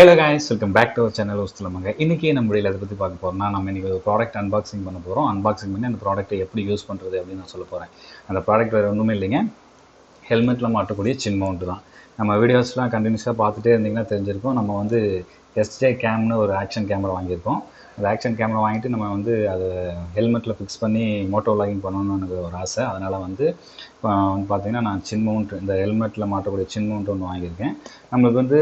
Hello guys, welcome back to our channel suththalam. இன்னைக்கு நம்ம வீடியோல எதை பத்தி பார்க்க போறோம்னா நம்ம இன்னைக்கு ஒரு ப்ராடக்ட் அன்பாக்சிங் பண்ண போறோம். அன்பாக்சிங் பண்ணி அந்த ப்ராடக்ட்டை எப்படி யூஸ் பண்றது அப்படின்னு நான் சொல்ல போறேன். அந்த ப்ராடக்ட் வேற ஒண்ணுமே இல்லைங்க. ஹெல்மெட்ல மாட்டக்கூடிய சின் மவுண்ட் தான். நம்ம வீடியோஸ்லாம் கண்டினியூஸாக பார்த்துட்டே இருந்தீங்கன்னா தெரிஞ்சிருக்கும். நம்ம வந்து sjcamனு ஒரு ஆக்ஷன் கேமரா வாங்கியிருக்கோம். அந்த ஆக்ஷன் கேமரா வாங்கிட்டு நம்ம வந்து அதை ஹெல்மெட்டில் ஃபிக்ஸ் பண்ணி மோட்டோவ்லாகிங் பண்ணணும்னு எனக்கு ஒரு ஆசை. அதனால் வந்து பார்த்தீங்கன்னா நான் சின் மவுண்ட் இந்த ஹெல்மெட்டில் மாட்டக்கூடிய சின் மவுண்ட் ஒன்று வாங்கியிருக்கேன். நம்மளுக்கு வந்து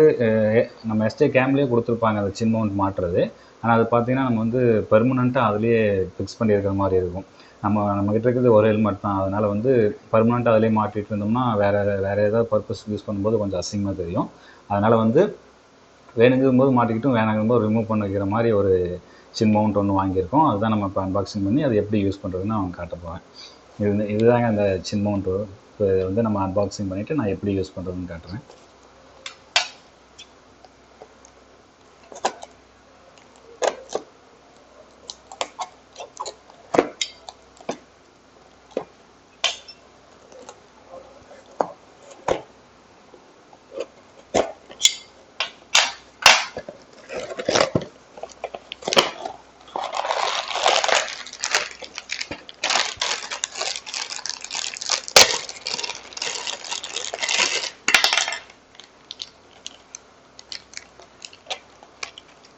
நம்ம sjcamலேயே கொடுத்துருப்பாங்க அந்த சின் மவுண்ட் மாட்டுறது. ஆனால் அது பார்த்தீங்கன்னா நம்ம வந்து பெர்மனெண்ட்டாக அதிலேயே ஃபிக்ஸ் பண்ணியிருக்கிற மாதிரி இருக்கும். நம்மக்கிட்ட இருக்கிறது ஒரு ஹெல்மெட் தான். அதனால் வந்து பர்மனெண்ட்டாக அதிலே மாட்டிகிட்டு இருந்தோம்னா வேறு ஏதாவது பர்பஸ் யூஸ் பண்ணும்போது கொஞ்சம் அசிங்கமாக தெரியும். அதனால் வந்து வேணுங்கும்போது மாட்டிக்கிட்டும் வேணாங்கும்போது ரிமூவ் பண்ண வைக்கிற மாதிரி ஒரு சின் மவுண்ட் ஒன்று வாங்கியிருக்கோம். அதுதான் நம்ம இப்போ அன்பாக்சிங் பண்ணி அது எப்படி யூஸ் பண்ணுறதுன்னு நான் காட்ட போகிறேன். இதுதாங்க அந்த சின் மவுண்ட்டு. இப்போ இதை வந்து நம்ம அன்பாக்சிங் பண்ணிவிட்டு நான் எப்படி யூஸ் பண்ணுறதுன்னு காட்டுறேன்.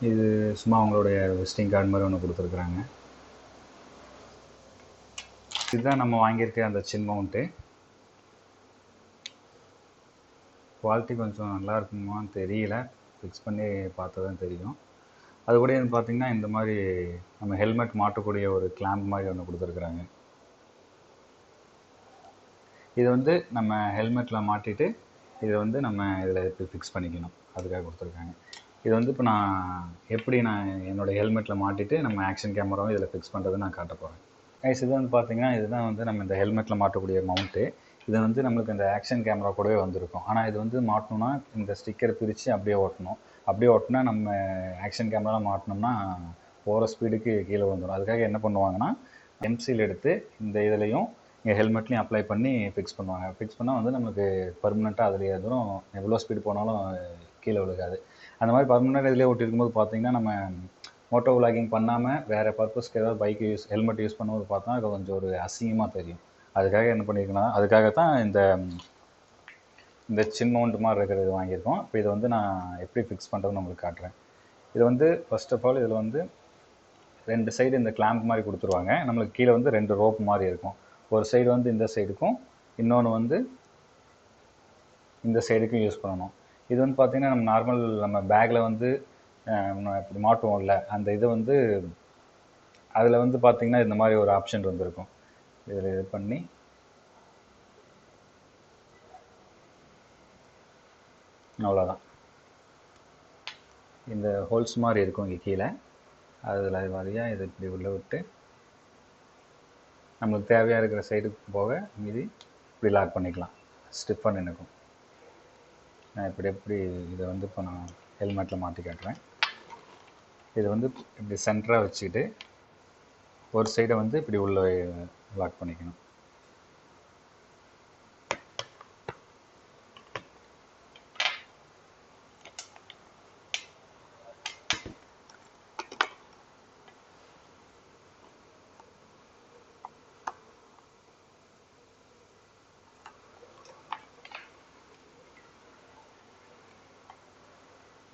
இது சும்மா அவங்களுடைய விசிட்டிங் கார்டு மாதிரி ஒன்று கொடுத்துருக்குறாங்க. இதுதான் நம்ம வாங்கியிருக்க அந்த சின் மவுண்ட்டு. குவாலிட்டி கொஞ்சம் நல்லா இருக்குமான்னு தெரியல, ஃபிக்ஸ் பண்ணி பார்த்தா தான் தெரியும். அது கூட பார்த்திங்கன்னா இந்த மாதிரி நம்ம ஹெல்மெட் மாட்டக்கூடிய ஒரு கிளாம்ப் மாதிரி ஒன்று கொடுத்துருக்குறாங்க. இது வந்து நம்ம ஹெல்மெட்டில் மாட்டிட்டு இதை வந்து நம்ம இதில் எப்படி ஃபிக்ஸ் பண்ணிக்கணும் அதுக்காக கொடுத்துருக்காங்க. இது வந்து இப்போ நான் எப்படி நான் என்னோடய ஹெல்மெட்டில் மாட்டிட்டு நம்ம ஆக்ஷன் கேமராவும் இதில் ஃபிக்ஸ் பண்ணுறது நான் காட்ட போகிறேன். கைஸ் இது வந்து பார்த்திங்கன்னா இதுதான் வந்து நம்ம இந்த ஹெல்மெட்டில் மாட்டக்கூடிய மவுண்ட்டு. இது வந்து நம்மளுக்கு இந்த ஆக்ஷன் கேமரா கூடவே வந்திருக்கும். ஆனால் இது வந்து மாட்டணும்னா இந்த ஸ்டிக்கரை பிரித்து அப்படியே ஓட்டணும். அப்படியே ஓட்டினா நம்ம ஆக்ஷன் கேமராவில் மாட்டினோம்னா போகிற ஸ்பீடுக்கு கீழே வந்துடும். அதுக்காக என்ன பண்ணுவாங்கன்னா எம்சியில் எடுத்து இந்த இதுலேயும் இங்கே ஹெல்மெட்லேயும் அப்ளை பண்ணி ஃபிக்ஸ் பண்ணுவாங்க. ஃபிக்ஸ் பண்ணால் வந்து நமக்கு பர்மனெண்ட்டாக அதில் எதுவும் எவ்வளோ ஸ்பீடு போனாலும் கீழே விழுகாது. அந்த மாதிரி பர்மனெண்ட் இதிலே ஓட்டிருக்கும்போது பார்த்திங்கன்னா நம்ம மோட்டோ விளாகிங் பண்ணாமல் வேறு பர்பஸ்க்கு ஏதாவது பைக்கு ஹெல்மெட் யூஸ் பண்ணும்போது பார்த்தா அது கொஞ்சம் ஒரு அசிங்கமாக தெரியும். அதுக்காக என்ன பண்ணியிருக்கேன்னா அதுக்காகத்தான் இந்த சின் மவுண்ட் மாதிரி இருக்கிறது வாங்கியிருக்கோம். இப்போ இதை வந்து நான் எப்படி ஃபிக்ஸ் பண்ணுறதுன்னு உங்களுக்கு காட்டுறேன். இது வந்து ஃபர்ஸ்ட் ஆஃப் ஆல் இதில் வந்து 2 சைடு இந்த கிளாம்ப் மாதிரி கொடுத்துருவாங்க. நம்மளுக்கு கீழே வந்து 2 ரோப் மாதிரி இருக்கும். ஒரு சைடு வந்து இந்த சைடுக்கும் இன்னொன்று வந்து இந்த சைடுக்கும் யூஸ் பண்ணணும். இது வந்து பார்த்திங்கன்னா நம்ம நார்மல் நம்ம பேக்கில் வந்து இப்படி மாட்டுவோம்ல அந்த இது வந்து அதில் வந்து பார்த்திங்கன்னா இந்த மாதிரி ஒரு ஆப்ஷன் இருந்திருக்கும். இதில் இது பண்ணி அவ்வளோதான். இந்த ஹோல்ஸ் மாதிரி இருக்கும் இங்கே கீழே. அதில் வழியாக இதை இப்படி உள்ளே விட்டு நம்மளுக்கு தேவையாக இருக்கிற சைடுக்கு போக மீதி இப்படி லாக் பண்ணிக்கலாம். ஸ்டிஃபாக நினைக்கும். நான் எப்படி இதை வந்து இப்போ நான் ஹெல்மெட்டில் மாட்டி காட்டுறேன். இது வந்து இப்படி சென்டராக வச்சுக்கிட்டு ஒரு சைடை வந்து இப்படி உள்ளே லாக் பண்ணிக்கணும்.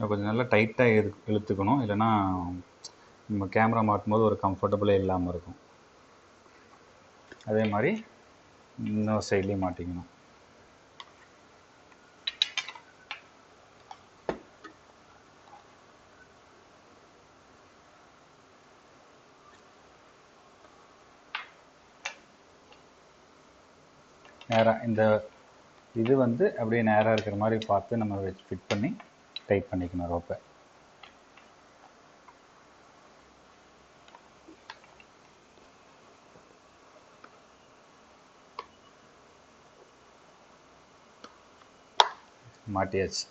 கொஞ்சம் நல்லா டைட்டாக இழுத்துக்கணும், இல்லைன்னா நம்ம கேமரா மாட்டும்போது ஒரு கம்ஃபர்டபுளே இல்லாமல் இருக்கும். அதே மாதிரி இன்னொரு சைட்லேயும் மாட்டிக்கணும். நேராக இந்த இது வந்து அப்படியே நேராக இருக்கிற மாதிரி பார்த்து நம்ம ஃபிட் பண்ணி டைட் பண்ணிக்கணும் ரோப்பை. மாட்டியாச்சு.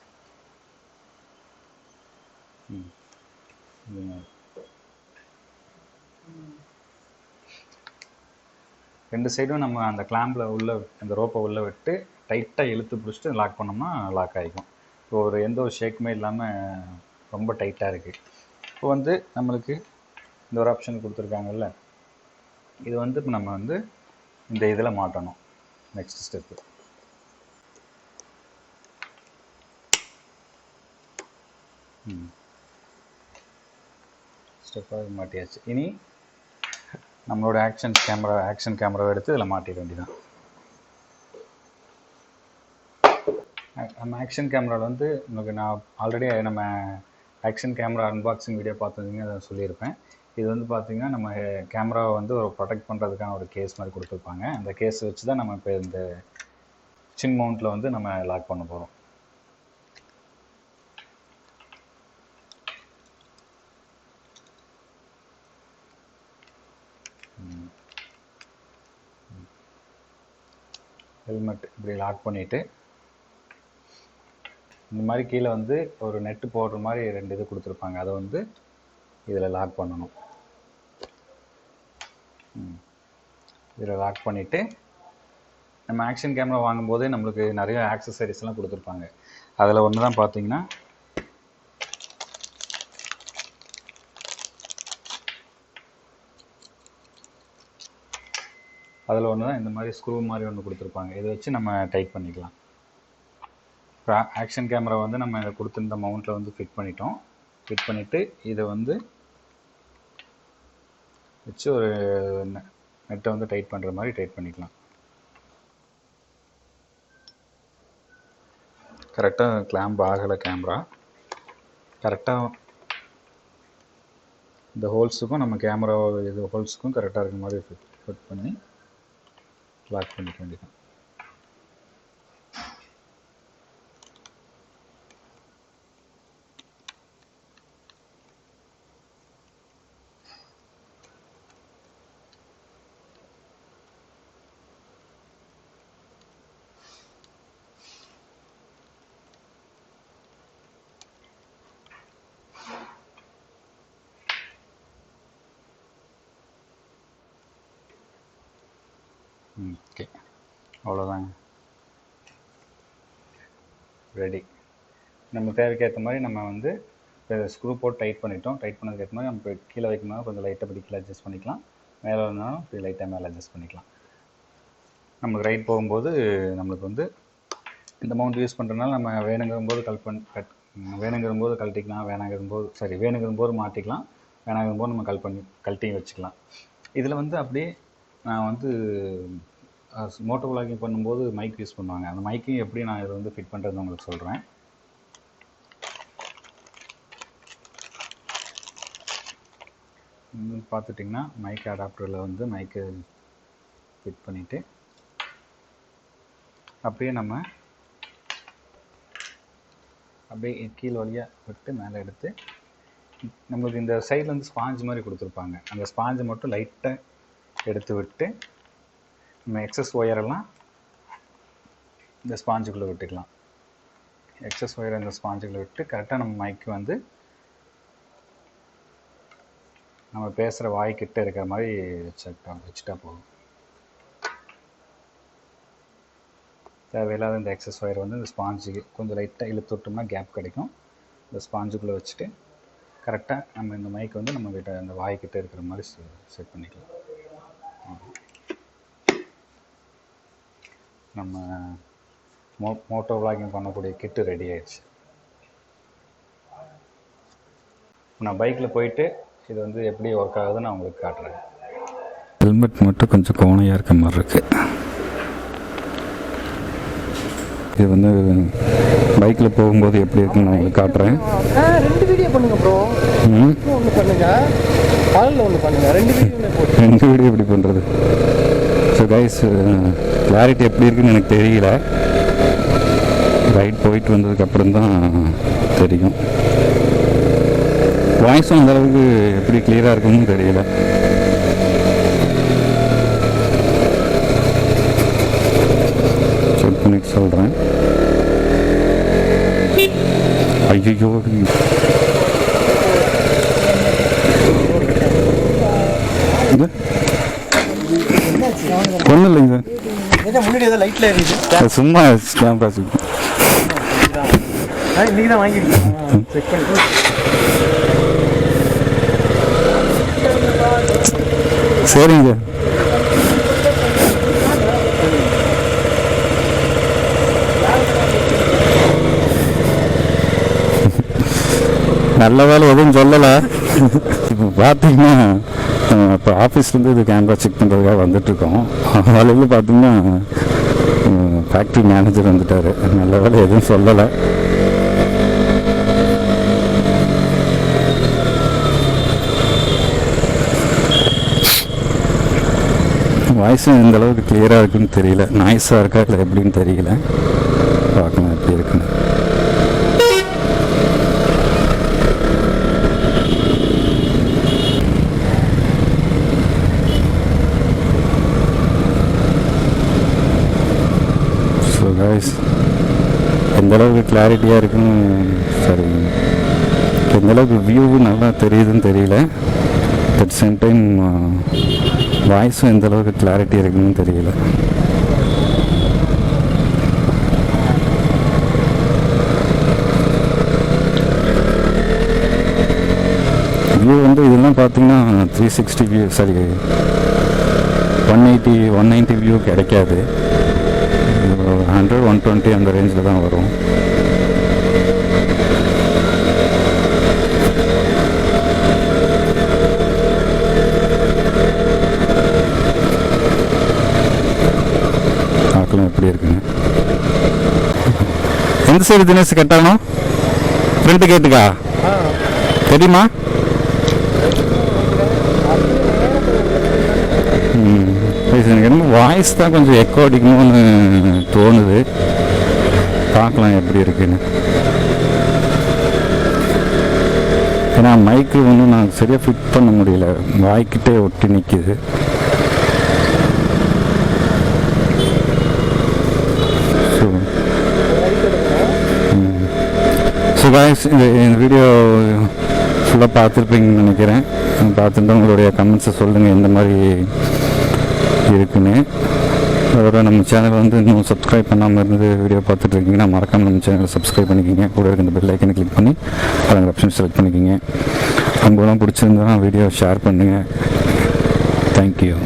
ரெண்டு சைடும் நம்ம அந்த கிளாம்பில் உள்ள அந்த ரோப்பை உள்ளே விட்டு டைட்டாக இழுத்து பிடிச்சிட்டு லாக் பண்ணோம்னா லாக் ஆகிக்கும். இப்போ எந்த ஒரு ஷேக்குமே இல்லாமல் ரொம்ப டைட்டாக இருக்குது. இப்போ வந்து நம்மளுக்கு இந்த ஒரு ஆப்ஷன் கொடுத்துருக்காங்கல்ல, இது வந்து இப்போ நம்ம வந்து இந்த இதில் மாட்டணும். நெக்ஸ்ட் ஸ்டெப்பு ஸ்டெப்பாக மாட்டியாச்சு. இனி நம்மளோட ஆக்ஷன் கேமராவை எடுத்து இதில் மாட்டிட வேண்டியதான். நம்ம ஆக்ஷன் கேமராவில் வந்து உங்களுக்கு நான் ஆல்ரெடி நம்ம ஆக்ஷன் கேமரா அன்பாக்சிங் வீடியோ பார்த்துருந்தீங்க, அதை சொல்லியிருப்பேன். இது வந்து பார்த்திங்கன்னா நம்ம கேமராவை வந்து ஒரு ப்ரொடெக்ட் பண்ணுறதுக்கான ஒரு கேஸ் மாதிரி கொடுத்துருப்பாங்க. அந்த கேஸ் வச்சு தான் நம்ம இப்போ இந்த சின் மவுண்ட்டில் வந்து நம்ம லாக் பண்ண போகிறோம். ஹெல்மெட் இப்படி லாக் பண்ணிவிட்டு இந்த மாதிரி கீழே வந்து ஒரு நெட்டு போடுற மாதிரி 2 இது கொடுத்துருப்பாங்க. அதை வந்து இதில் லாக் பண்ணணும். இதில் லாக் பண்ணிவிட்டு நம்ம ஆக்ஷன் கேமரா வாங்கும்போதே நம்மளுக்கு நிறைய ஆக்சசரிஸ்லாம் கொடுத்துருப்பாங்க. அதில் ஒன்று தான் பார்த்தீங்கன்னா இந்த மாதிரி ஸ்க்ரூ மாதிரி ஒன்று கொடுத்துருப்பாங்க. இதை வச்சு நம்ம டைட் பண்ணிக்கலாம். இப்போ ஆக்ஷன் கேமரா வந்து நம்ம இதை கொடுத்துருந்த மவுண்ட்டில் வந்து ஃபிட் பண்ணிட்டோம். ஃபிட் பண்ணிவிட்டு இதை வந்து வச்சு ஒரு நெட்டை வந்து டைட் பண்ணுற மாதிரி டைட் பண்ணிக்கலாம். கரெக்டாக கிளாம்ப் ஆகலை கேமரா. கரெக்டாக இந்த ஹோல்ஸுக்கும் நம்ம கேமரா இது ஹோல்ஸுக்கும் கரெக்டாக இருக்கிற மாதிரி ஃபிட் பண்ணி லாக் பண்ணிக்க வேண்டியதான். ஓகே, அவ்வளோதாங்க, ரெடி. நம்ம தேவைக்கு ஏற்ற மாதிரி நம்ம வந்து இப்போ ஸ்க்ரூ போட்டு டைட் பண்ணிட்டோம். டைட் பண்ணதுக்கு ஏற்ற மாதிரி நம்ம இப்போ கீழே வைக்கணும், கொஞ்சம் லைட்டாக பிடிக்கல அட்ஜஸ்ட் பண்ணிக்கலாம். மேலே இருந்தாலும் இப்படி லைட்டாக மேலே அட்ஜஸ்ட் பண்ணிக்கலாம். நம்மளுக்கு ரைட் போகும்போது நம்மளுக்கு வந்து இந்த மவுண்ட் யூஸ் பண்ணுறதுனால நம்ம வேணுங்கிறம்போது வேணுங்கிறம்போது கழட்டிக்கலாம், வேணுங்கிறம்போது மாட்டிக்கலாம், வேணாங்கிறம்போது நம்ம கழட்டி வச்சுக்கலாம். இதில் வந்து அப்படியே நான் வந்து மோட்டோவ்லாகிங் பண்ணும்போது மைக் யூஸ் பண்ணுவாங்க. அந்த மைக்கையும் எப்படி நான் இதை வந்து ஃபிட் பண்ணுறதுன்னு உங்களுக்கு சொல்கிறேன். பார்த்துட்டிங்கன்னா மைக் அடாப்டரில் வந்து மைக்கை ஃபிட் பண்ணிவிட்டு அப்படியே நம்ம அப்படியே கீழே வழியாக விட்டு மேலே எடுத்து நம்மளுக்கு இந்த சைடில் வந்து ஸ்பாஞ்ச் மாதிரி கொடுத்துருப்பாங்க. அந்த ஸ்பாஞ்சை மட்டும் லைட்டாக எடுத்து விட்டு நம்ம எக்ஸஸ் ஒயரெல்லாம் இந்த ஸ்பாஞ்சுக்குள்ளே விட்டுக்கலாம். எக்ஸஸ் ஒயரை இந்த ஸ்பாஞ்சுக்குள்ளே விட்டு கரெக்டாக நம்ம மைக்கு வந்து நம்ம பேசுகிற வாய்க்கிட்ட இருக்கிற மாதிரி வச்சுட்டா போதும். தேவையில்லாத இந்த எக்ஸஸ் ஒயர் வந்து இந்த ஸ்பாஞ்சுக்கு கொஞ்சம் லைட்டாக இழுத்து விட்டோம்னா கேப் கிடைக்கும். இந்த ஸ்பாஞ்சுக்குள்ளே வச்சுட்டு கரெக்டாக நம்ம இந்த மைக் வந்து நம்ம கிட்ட அந்த வாய்க்கிட்ட இருக்கிற மாதிரி செட் பண்ணிக்கலாம். நம்ம மோட்டோ விளாகிங் பண்ணக்கூடிய கிட்டு ரெடி ஆயிடுச்சு. நான் பைக்கில் போயிட்டு இது வந்து எப்படி ஒர்க் ஆகுதுன்னு நான் உங்களுக்கு காட்டுறேன். ஹெல்மெட் மட்டும் கொஞ்சம் கோணையாக இருக்க மாதிரி இருக்குது. இது வந்து பைக்கில் போகும்போது எப்படி இருக்குன்னு நான் உங்களுக்கு காட்டுறேன். 2 வீடியோ பண்ணுங்க ப்ரோ. ஒன்று பண்ணுங்க, பாலில் ஒன்று பண்ணுங்க, 2 வீடியோ எப்படி பண்ணுறது? ஸோ கைஸ், கிளாரிட்டி எப்படி இருக்குன்னு எனக்கு தெரியல. ரைட் போயிட்டு வந்ததுக்கப்புறம் தான் தெரியும். வாய்ஸும் அந்தளவுக்கு எப்படி கிளியராக இருக்குன்னு தெரியல. செக் பண்ணிட்டு சொல்கிறேன். ஐயோ, ஒன்றும் இல்லைங்க சார். முன்னாடி ஏதோ லைட்டில் இருக்குது, சும்மா கேமரா இன்னைக்கு தான் வாங்கிருக்கேன். செக் பண்ணிட்டு சரிங்க. நல்ல வேலை எதுவும் சொல்லலை. இப்போ பார்த்தீங்கன்னா இப்போ ஆஃபீஸ்லேருந்து இது கேமரா செக் பண்ணுறதுக்காக வந்துட்டுருக்கோம். வேலையில் பார்த்தீங்கன்னா ஃபேக்ட்ரி மேனேஜர் வந்துட்டார். நல்ல வேலை எதுவும் சொல்லலை. வாய்ஸும் எந்த அளவுக்கு கிளியராக இருக்குன்னு தெரியல. நாய்ஸாக இருக்கா இல்லை எப்படின்னு தெரியல. பார்க்கலாம் எப்படி இருக்குன்னு. ஸோ காய்ஸ், எந்த அளவுக்கு கிளாரிட்டியாக இருக்குன்னு சரி, எந்த அளவுக்கு வியூவு நல்லா தெரியுதுன்னு தெரியல. அட் சேம் டைம் வாய்ஸும் எந்த அளவுக்கு கிளாரிட்டி இருக்குன்னு தெரியல. வியூ வந்து இதெல்லாம் பார்த்தீங்கன்னா 360 வியூ, சரி 190 வியூ கிடைக்காது. 100 120 அந்த ரேஞ்சில் தான் வரும். பார்க்கலாம் எப்படி இருக்குங்க. எந்த சைடு தினேஷ் கட்டணும்? ஃப்ரண்ட் கேட்டுக்கா தெரியுமா? எனக்கு என்ன வாய்ஸ் தான் கொஞ்சம் எக்கோ அடிக்கணும்னு தோணுது. பார்க்கலாம் எப்படி இருக்குன்னு. ஏன்னா மைக்கு ஒன்றும் நான் சரியாக ஃபிட் பண்ண முடியல, வாய்க்கிட்டே ஒட்டி நிற்கிது. ஸோ காய்ஸ், இந்த வீடியோ ஃபுல்லாக பார்த்துருப்பீங்கன்னு நினைக்கிறேன். பார்த்துட்டு உங்களுடைய கமெண்ட்ஸை சொல்லுங்கள் எந்த மாதிரி இருக்குன்னு. அதோட நம்ம சேனல் வந்து இன்னும் சப்ஸ்கிரைப் பண்ணாமல் இருந்து வீடியோ பார்த்துட்ருக்கீங்கன்னா மறக்காமல் நம்ம சேனலை சப்ஸ்கிரைப் பண்ணிக்கிங்க. கூட இருக்க இந்த பெல் ஐக்கனை கிளிக் பண்ணி அதில் ஆப்ஷன் செலக்ட் பண்ணிக்கிங்க. உங்களும் பிடிச்சிருந்தா வீடியோ ஷேர் பண்ணுங்கள். தேங்க்யூ.